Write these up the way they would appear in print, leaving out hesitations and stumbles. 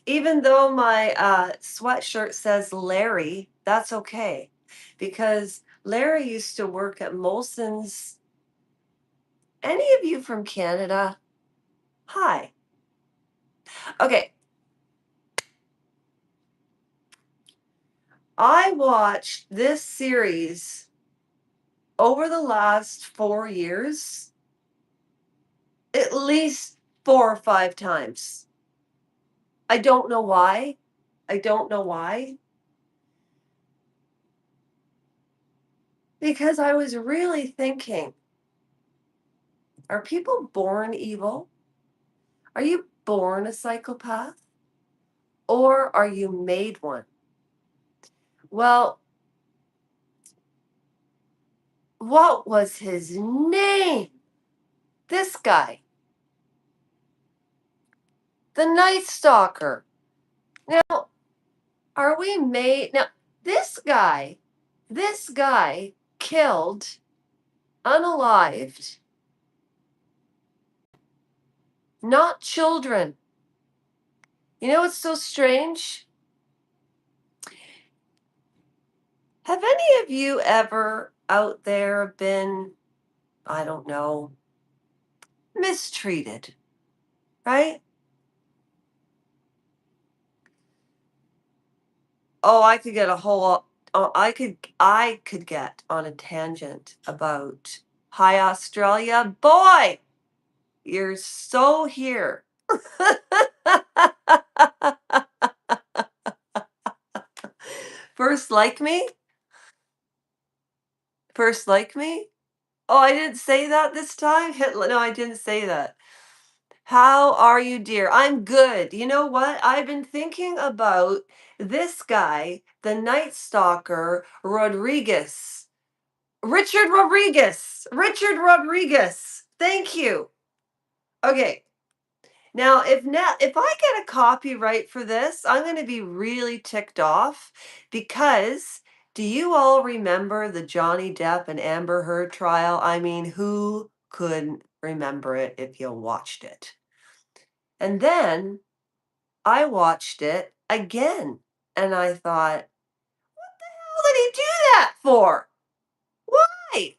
Even though my sweatshirt says Larry, that's okay because Larry used to work at Molson's. Any of you from Canada? Hi. Okay, I watched this series over the last 4 years at least 4 or 5 times. I don't know why. I don't know why. Because I was really thinking, are people born evil? Are you born a psychopath? Or are you made one? Well, what was his name? This guy, the Night Stalker. Now, are we made? Now, this guy, this guy killed, unalived, not children. You know what's so strange? Have any of you ever out there been, I don't know, mistreated, right? Oh, I could get a whole oh, I could get on a tangent about hi Australia. Boy, you're so here. First like me? First like me? Oh, I didn't say that this time? Hitler, no, I didn't say that. How are you, dear? I'm good. You know what? I've been thinking about this guy, the Night Stalker Rodriguez. Richard Rodriguez. Richard Rodriguez. Thank you. Okay. Now, if I get a copyright for this, I'm going to be really ticked off because do you all remember the Johnny Depp and Amber Heard trial? I mean, who couldn't remember it if you watched it? And then I watched it again and I thought, what did he do that for? Why?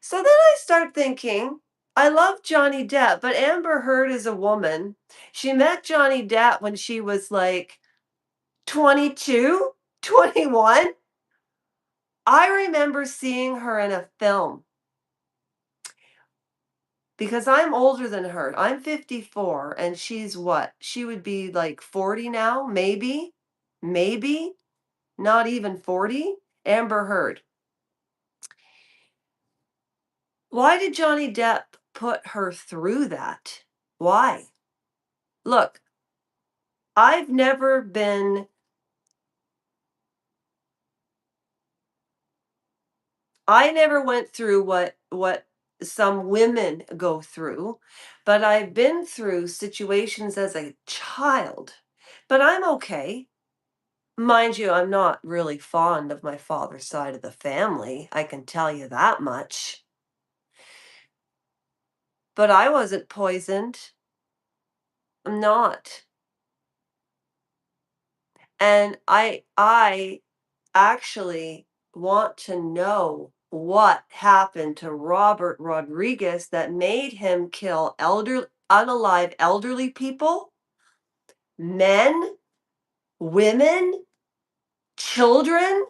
So then I start thinking, I love Johnny Depp, but Amber Heard is a woman. She met Johnny Depp when she was like 22, 21. I remember seeing her in a film because I'm older than her. I'm 54 and she's what? She would be like 40 now, maybe, maybe not even 40. Amber Heard. Why did Johnny Depp put her through that? Why? Look, I've never been I never went through what some women go through, but I've been through situations as a child. But I'm okay. Mind you, I'm not really fond of my father's side of the family. I can tell you that much. But I wasn't poisoned. I'm not. And I actually want to know what happened to Robert Rodriguez that made him kill unalive elderly people, men, women, children,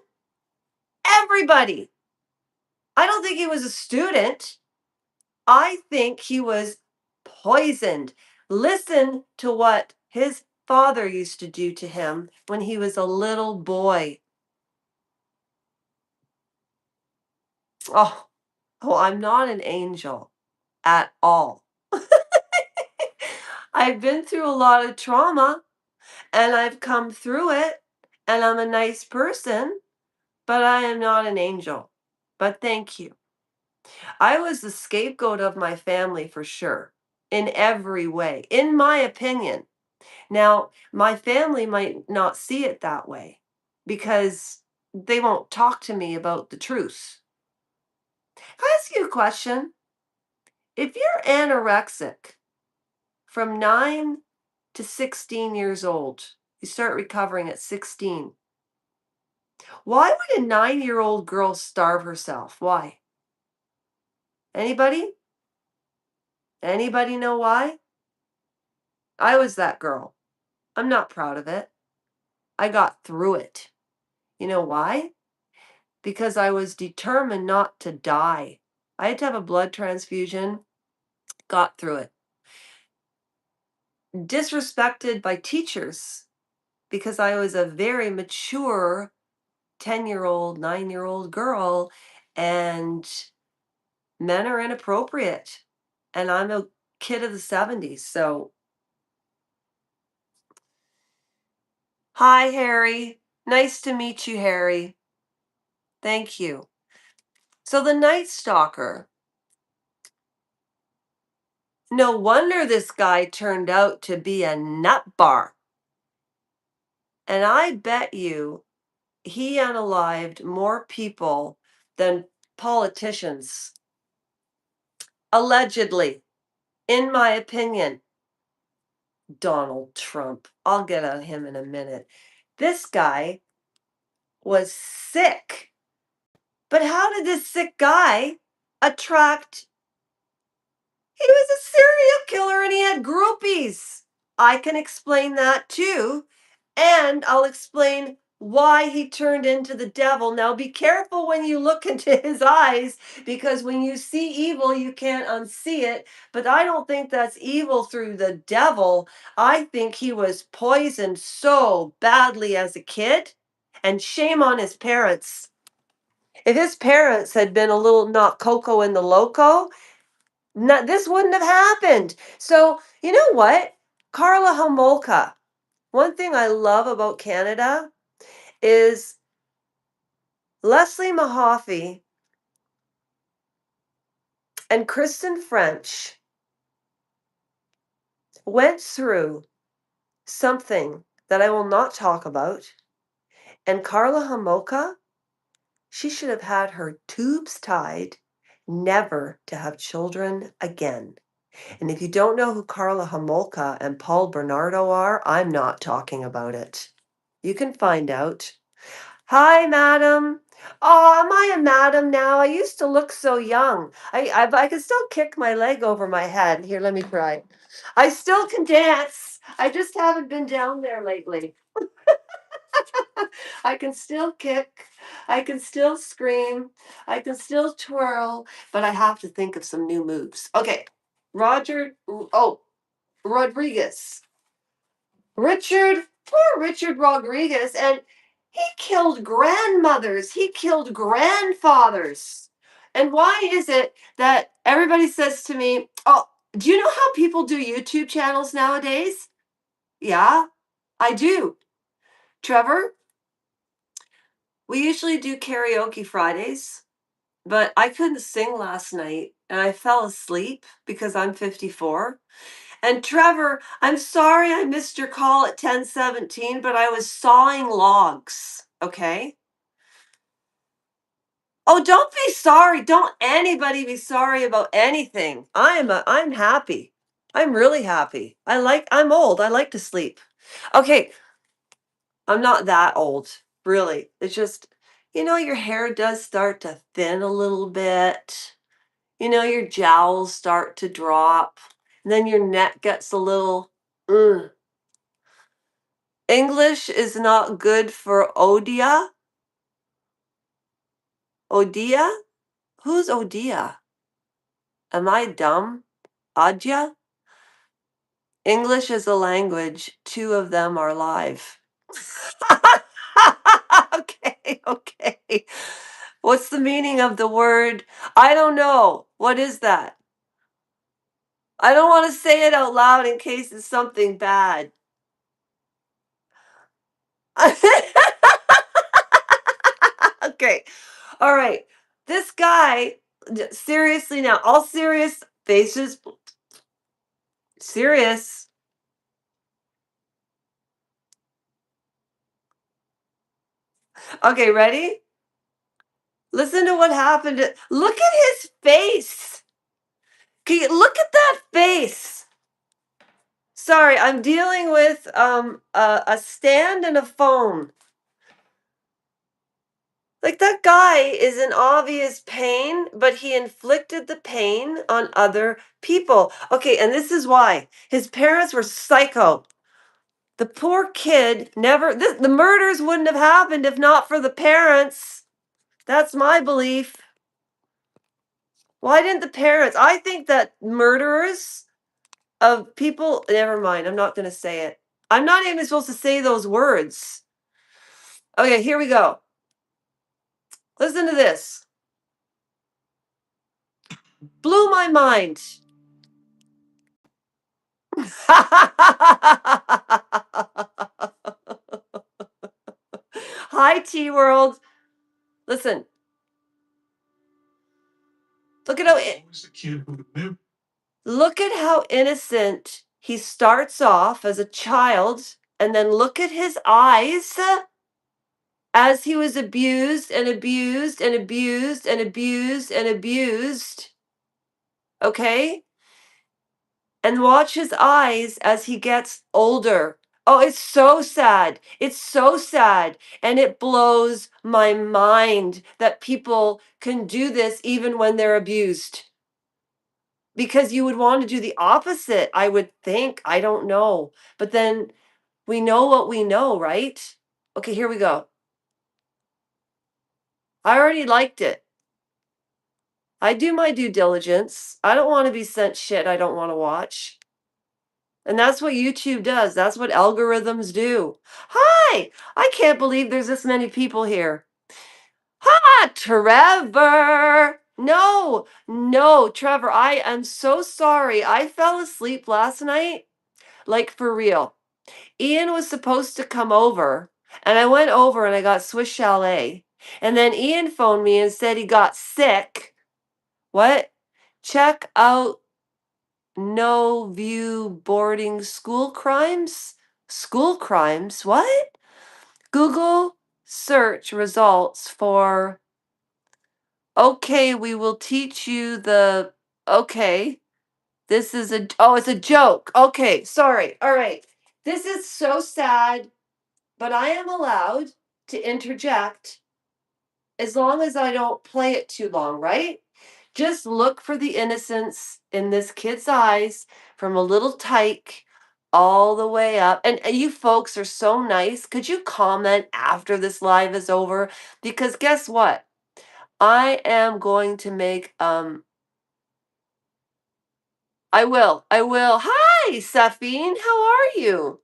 everybody. I don't think he was a student. I think he was poisoned. Listen to what his father used to do to him when he was a little boy. Oh, oh, I'm not an angel at all. I've been through a lot of trauma and I've come through it and I'm a nice person, but I am not an angel. But thank you. I was the scapegoat of my family for sure, in every way, in my opinion. Now, my family might not see it that way because they won't talk to me about the truth. Can I ask you a question? If you're anorexic from 9 to 16 years old. You start recovering at 16. Why would a 9-year-old girl starve herself? Why? Anybody? Anybody know why? I was that girl. I'm not proud of it. I got through it. You know why? Because I was determined not to die. I had to have a blood transfusion, got through it. Disrespected by teachers because I was a very mature 10-year-old, 9-year-old girl, and men are inappropriate. And I'm a kid of the 70s. So, hi, Harry. Nice to meet you, Harry. Thank you. So, the Night Stalker. No wonder this guy turned out to be a nut bar. And I bet you he unalived more people than politicians. Allegedly, in my opinion. Donald Trump. I'll get on him in a minute. This guy was sick. But how did this sick guy attract? He was a serial killer and he had groupies. I can explain that too. And I'll explain why he turned into the devil. Now, be careful when you look into his eyes because when you see evil, you can't unsee it. But I don't think that's evil through the devil. I think he was poisoned so badly as a kid. And shame on his parents. If his parents had been a little not Coco in the Loco, this wouldn't have happened. So, you know what? Carla Homolka. One thing I love about Canada is Leslie Mahaffey and Kristen French went through something that I will not talk about. And Carla Homolka, she should have had her tubes tied, never to have children again. And if you don't know who Carla Homolka and Paul Bernardo are, I'm not talking about it. You can find out. Hi, madam. Oh, am I a madam now? I used to look so young. I can still kick my leg over my head. Here, let me try. I still can dance. I just haven't been down there lately. I can still kick. I can still scream. I can still twirl, but I have to think of some new moves. Okay. Rodriguez. Poor Richard Rodriguez, and he killed grandmothers, he killed grandfathers. And why is it that everybody says to me, oh, do you know how people do YouTube channels nowadays? Yeah, I do. Trevor, we usually do karaoke Fridays, but I couldn't sing last night and I fell asleep because I'm 54. And Trevor, I'm sorry I missed your call at 10:17, but I was sawing logs, okay? Oh, don't be sorry. Don't anybody be sorry about anything. I'm happy. I'm really happy. I'm old. I like to sleep. Okay, I'm not that old, really. It's just, your hair does start to thin a little bit. Your jowls start to drop. And then your neck gets a little English is not good for Odia. Odia? Who's Odia? Am I dumb? Adya? English is a language. Two of them are live. Okay, okay. What's the meaning of the word? I don't know. What is that? I don't want to say it out loud in case it's something bad. Okay. All right. This guy, seriously now, all serious faces, serious. Okay, ready? Listen to what happened. Look at his face. Look at that face. Sorry, I'm dealing with a stand and a phone. Like that guy is in obvious pain, but he inflicted the pain on other people. Okay, and this is why. His parents were psycho. The poor kid never, the murders wouldn't have happened if not for the parents. That's my belief. Why didn't the parents? I think that murderers of people, never mind, I'm not going to say it. I'm not even supposed to say those words. Okay, here we go. Listen to this. Blew my mind. Hi, T World. Listen, look at how look at how innocent he starts off as a child, and then look at his eyes as he was abused and abused and abused and abused and abused. Okay? And watch his eyes as he gets older. Oh, it's so sad. It's so sad. And it blows my mind that people can do this even when they're abused. Because you would want to do the opposite, I would think. I don't know. But then we know what we know, right? Okay, here we go. I already liked it. I do my due diligence. I don't want to be sent shit I don't want to watch. And that's what YouTube does. That's what algorithms do. Hi! I can't believe there's this many people here. Ha! Trevor! No, no, Trevor, I am so sorry. I fell asleep last night. Like for real. Ian was supposed to come over, and I went over and I got Swiss Chalet. And then Ian phoned me and said he got sick. What? Check out No View Boarding School Crimes? School crimes? What? Google search results for okay, we will teach you the okay. This is a oh, it's a joke. Okay, sorry. All right. This is so sad, but I am allowed to interject as long as I don't play it too long, right? Just look for the innocence in this kid's eyes from a little tyke all the way up. And you folks are so nice. Could you comment after this live is over? Because guess what? I am going to make I will. I will. Hi, Safine. How are you?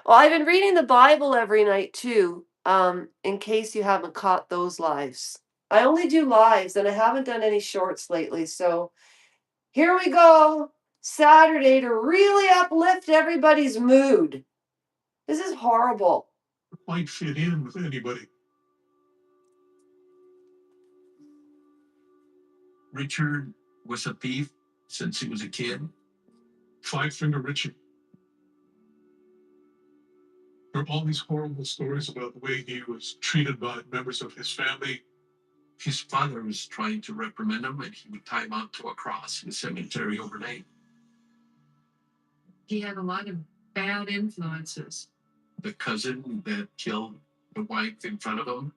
Well, I've been reading the Bible every night too, in case you haven't caught those lives. I only do lives and I haven't done any shorts lately. So here we go. Saturday to really uplift everybody's mood. This is horrible. Quite fit in with anybody. Richard was a thief since he was a kid. Five Finger Richard. There are all these horrible stories about the way he was treated by members of his family. His father was trying to reprimand him, and he would tie him out to a cross in the cemetery overnight. He had a lot of bad influences. The cousin that killed the wife in front of him.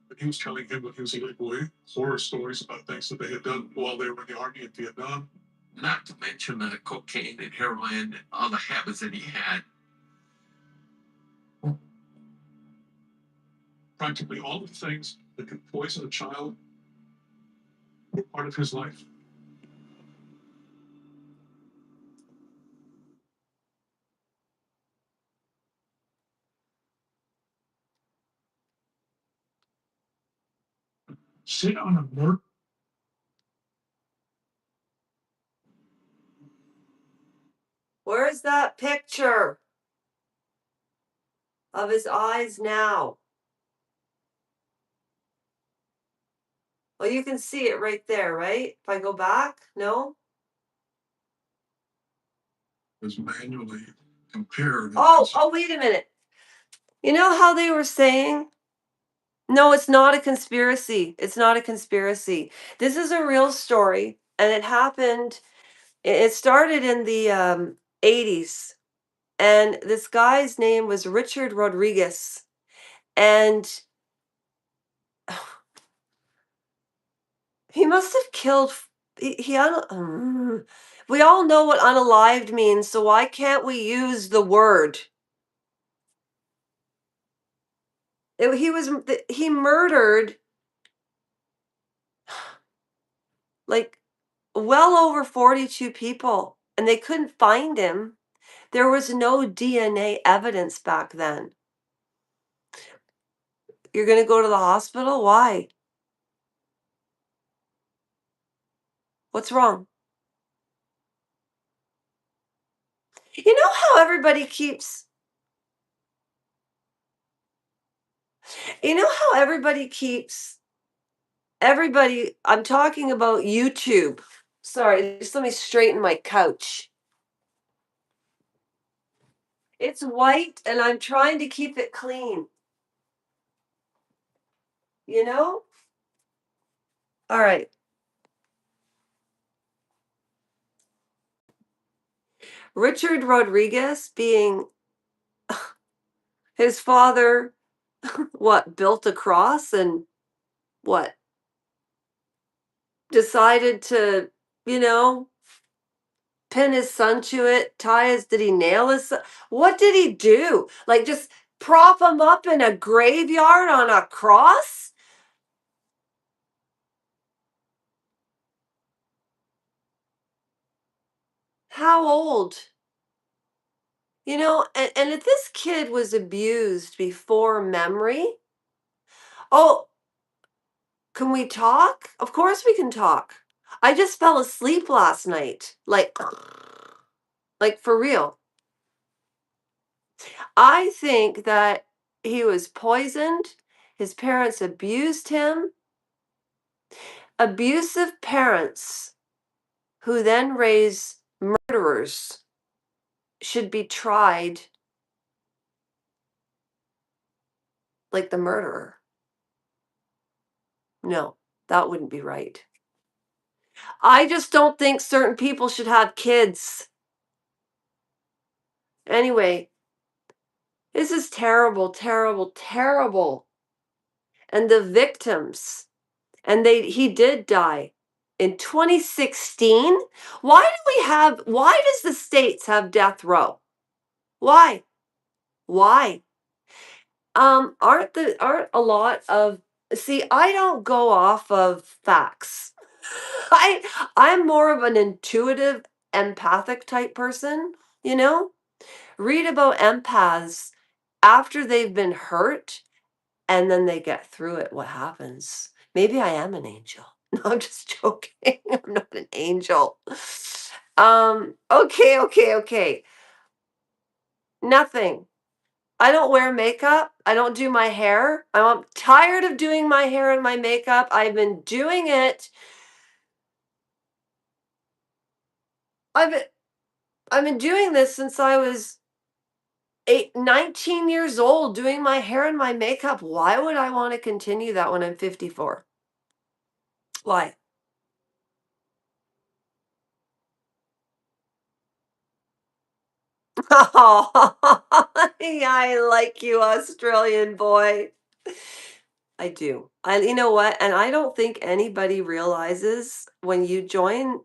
But he was telling him when he was a little boy horror stories about things that they had done while they were in the army in Vietnam. Not to mention the cocaine and heroin and all the habits that he had. Practically all the things that could poison a child were part of his life. Sit on a murder. Where's that picture of his eyes now? Well, you can see it right there, right? If I go back, no? Is manually compared. Oh, wait a minute. You know how they were saying? No, it's not a conspiracy. It's not a conspiracy. This is a real story, and it happened It started in the 80s, and this guy's name was Richard Rodriguez, and he must have killed. We all know what unalived means, so why can't we use the word? He murdered like well over 42 people, and they couldn't find him. There was no DNA evidence back then. You're gonna go to the hospital? Why? What's wrong? You know how everybody keeps you know how everybody keeps everybody I'm talking about YouTube. Sorry, just let me straighten my couch. It's white and I'm trying to keep it clean, you know? All right. Richard Rodriguez being his father, what, built a cross and what, decided to, you know, pin his son to it, did he nail his son? What did he do? Like just prop him up in a graveyard on a cross? How old? You know, and if this kid was abused before memory, oh, can we talk? Of course we can talk. I just fell asleep last night. Like for real. I think that he was poisoned. His parents abused him. Abusive parents who then raise murderers should be tried like the murderer. No, that wouldn't be right. I just don't think certain people should have kids. Anyway, this is terrible, terrible, terrible. And the victims, and he did die in 2016. Why does the states have death row? Why? Why? Aren't a lot of see, I don't go off of facts. I I'm more of an intuitive, empathic type person, you know? Read about empaths after they've been hurt and then they get through it, what happens? Maybe I am an angel. No, I'm just joking. I'm not an angel. Okay, okay, okay. Nothing. I don't wear makeup. I don't do my hair. I'm tired of doing my hair and my makeup. I've been doing it. I've been, I've been doing this since I was 19 years old, doing my hair and my makeup. Why would I want to continue that when I'm 54? Why? Oh, yeah, I like you, Australian boy. I do. You know what? And I don't think anybody realizes when you join,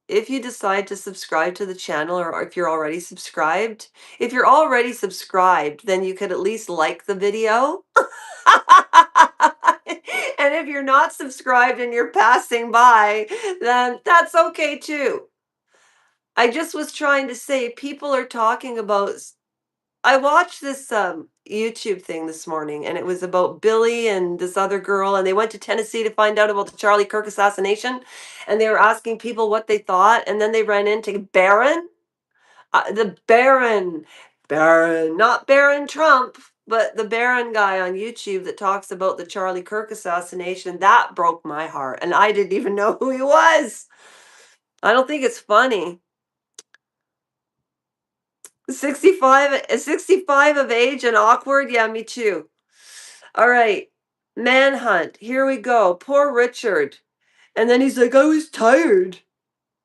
if you decide to subscribe to the channel or if you're already subscribed, then you could at least like the video. And if you're not subscribed and you're passing by, then that's okay too. I just was trying to say people are talking about I watched this YouTube thing this morning and it was about Billy and this other girl and they went to Tennessee to find out about the Charlie Kirk assassination and they were asking people what they thought and then they ran into Barron, the Baron, not Baron Trump, but the Baron guy on YouTube that talks about the Charlie Kirk assassination. That broke my heart and I didn't even know who he was. I don't think it's funny. 65 of age and awkward? Yeah, me too. All right. Manhunt. Here we go. Poor Richard. And then he's like, I was tired.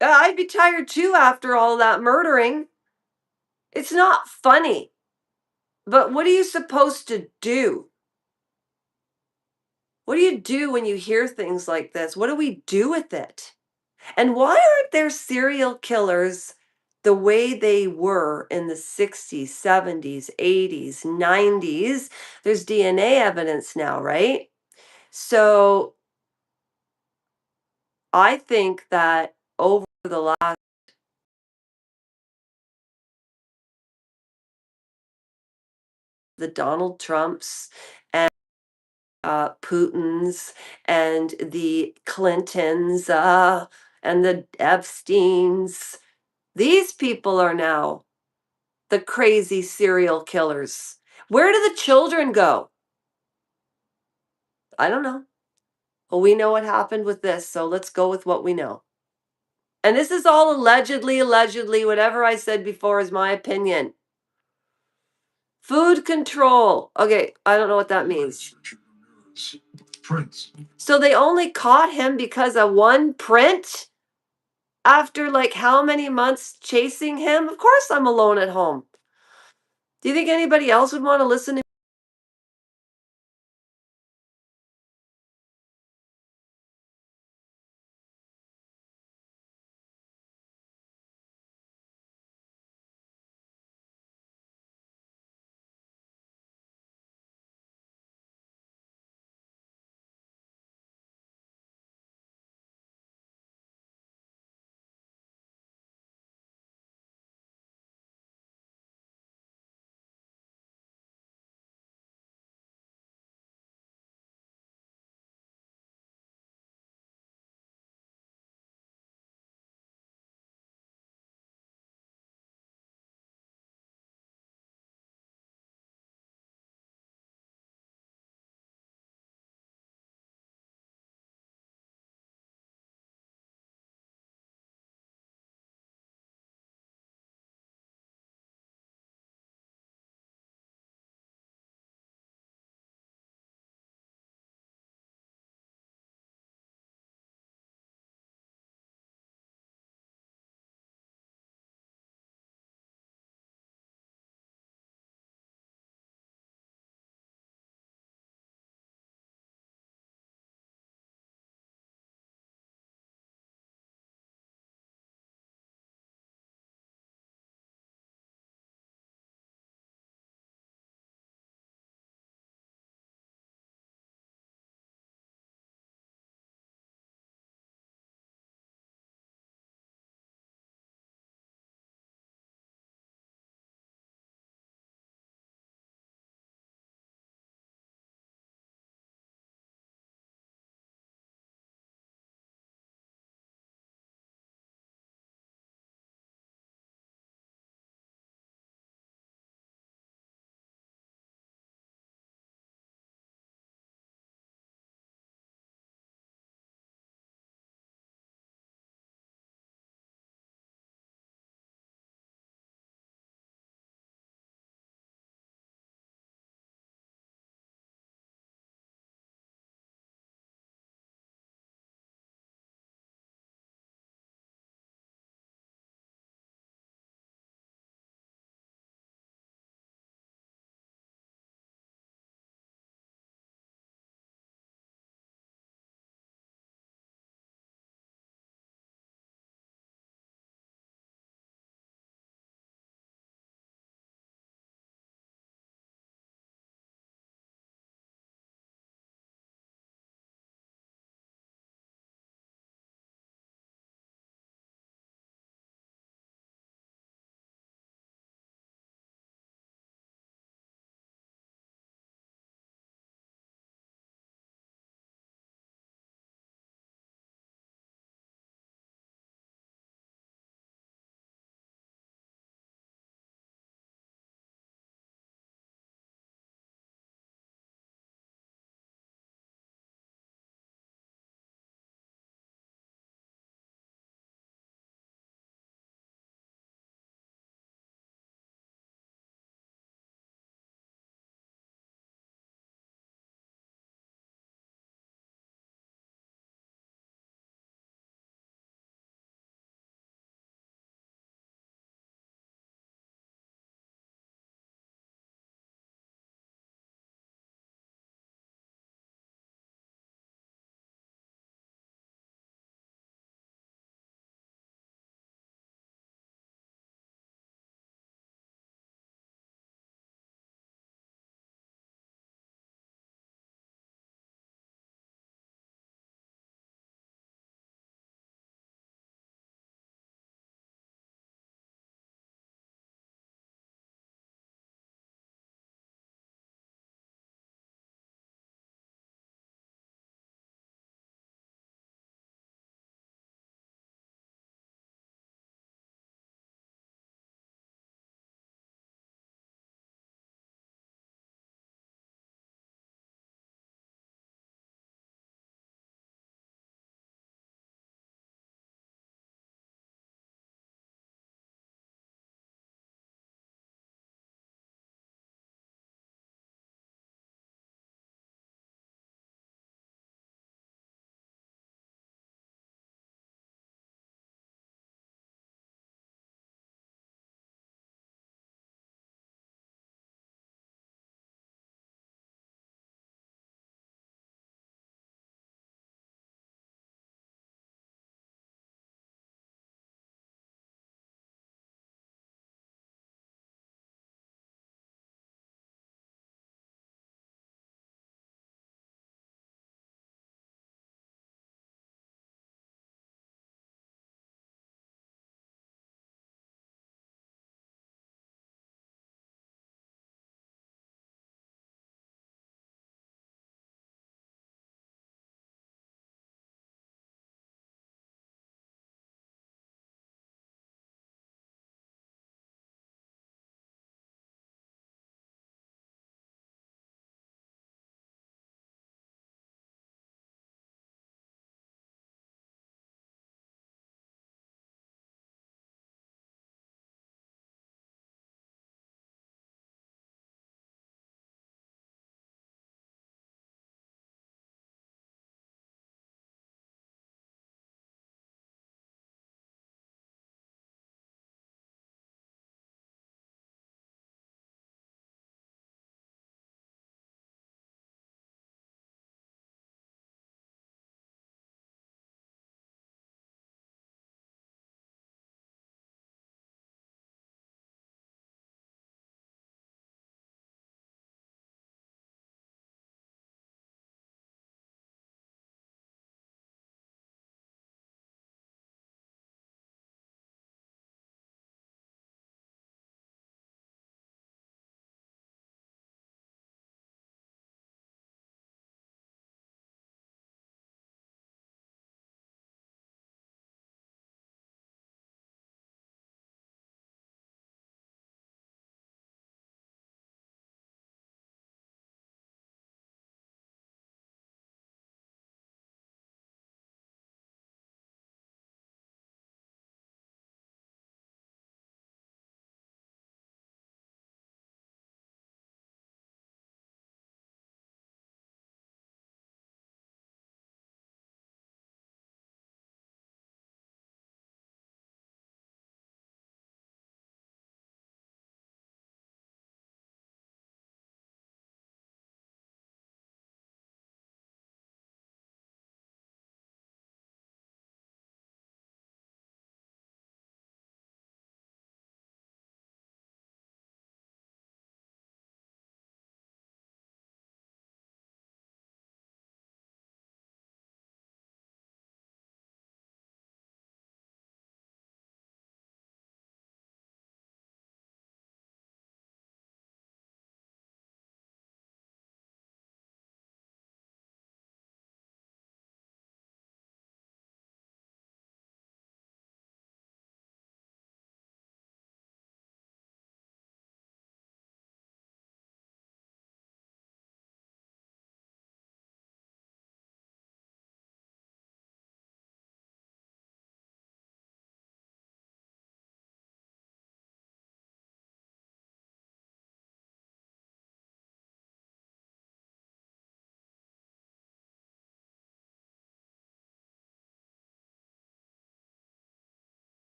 I'd be tired too after all that murdering. It's not funny. But what are you supposed to do? What do you do when you hear things like this? What do we do with it? And why aren't there serial killers the way they were in the 60s, 70s, 80s, 90s? There's DNA evidence now, right? So I think that over the last the Donald Trumps and Putin's and the Clintons and the Epsteins, these people are now the crazy serial killers. Where do the children go? I don't know. Well, we know what happened with this, so let's go with what we know. And this is all allegedly, whatever I said before is my opinion. Food control. Okay, I don't know what that means. So they only caught him because of one print? After like how many months chasing him? Of course I'm alone at home. Do you think anybody else would want to listen to